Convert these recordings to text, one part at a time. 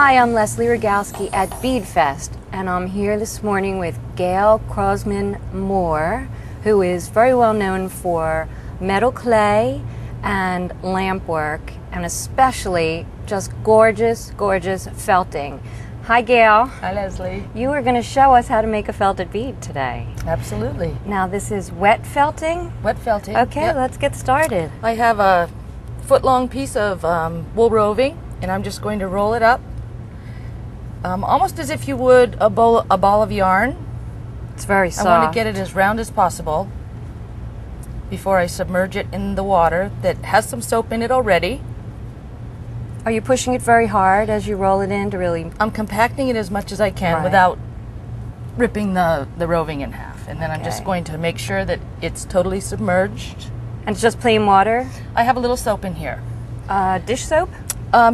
Hi, I'm Leslie Rogalski at Bead Fest, and I'm here this morning with Gail Crosman Moore, who is very well known for metal clay and lamp work, and especially just gorgeous, gorgeous felting. Hi, Gail. Hi, Leslie. You are going to show us how to make a felted bead today. Absolutely. Now, this is wet felting? Wet felting. Okay, yep. Let's get started. I have a foot-long piece of wool roving, and I'm just going to roll it up, almost as if you would a ball of yarn. It's very soft. I want to get it as round as possible before I submerge it in the water that has some soap in it already. Are you pushing it very hard as you roll it in to really... I'm compacting it as much as I can without ripping the roving in half. And then I'm just going to make sure that it's totally submerged. And it's just plain water? I have a little soap in here. Dish soap?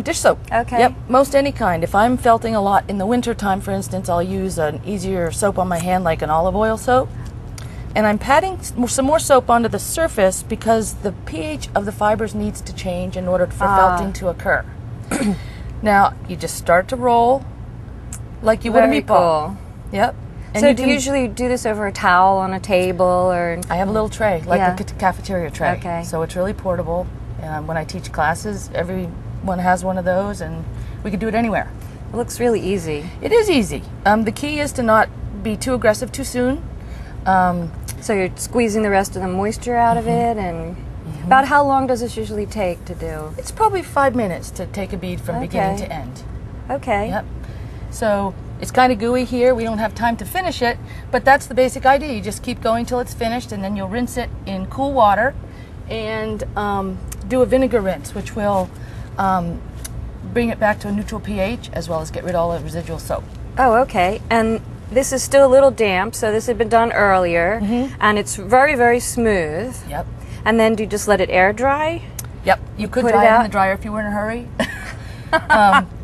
Dish soap. Okay. Yep, most any kind. If I'm felting a lot in the winter time, for instance, I'll use an easier soap on my hand, like an olive oil soap. And I'm patting some more soap onto the surface because the pH of the fibers needs to change in order for felting to occur. Now, you just start to roll like you would a meatball. Cool. Yep. And so do you usually do this over a towel on a table, or? I have a little tray, like a cafeteria tray. Okay. So it's really portable. When I teach classes, everyone has one of those, and we can do it anywhere. It looks really easy. It is easy. The key is to not be too aggressive too soon. So you're squeezing the rest of the moisture out of it, and about how long does this usually take to do? It's probably 5 minutes to take a bead from beginning to end. Okay. Yep. So it's kind of gooey here. We don't have time to finish it, but that's the basic idea. You just keep going till it's finished, and then you'll rinse it in cool water and do a vinegar rinse, which will bring it back to a neutral pH as well as get rid of all the residual soap. Oh, okay. And this is still a little damp, so this had been done earlier, and it's very, very smooth. Yep. And then do you just let it air dry? Yep. You could put dry it it out in the dryer if you were in a hurry.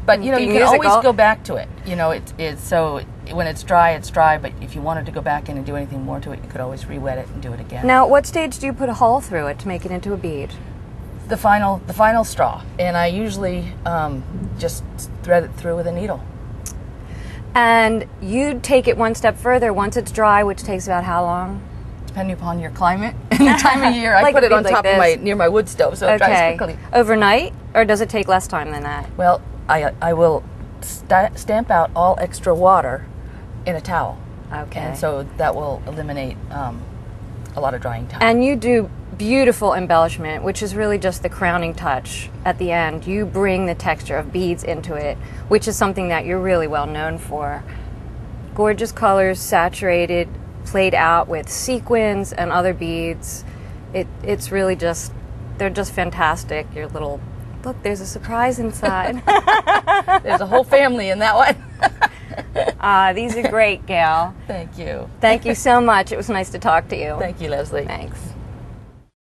But you know, you can always go back to it. You know, it's so when it's dry, but if you wanted to go back in and do anything more to it, you could always re-wet it and do it again. Now, what stage do you put a hole through it to make it into a bead? The final straw, and I usually just thread it through with a needle. And you take it one step further once it's dry, which takes about how long? Depending upon your climate and the time of year. I put it on top of near my wood stove, so it dries quickly. Overnight, or does it take less time than that? Well, I will stamp out all extra water in a towel. Okay. And so that will eliminate a lot of drying time. And you do beautiful embellishment, which is really just the crowning touch at the end. You bring the texture of beads into it, which is something that you're really well known for. Gorgeous colors, saturated, played out with sequins and other beads. It's really just, they're just fantastic. Your little, look, there's a surprise inside. There's a whole family in that one. These are great, Gail. Thank you. Thank you so much. It was nice to talk to you. Thank you, Leslie. Thanks.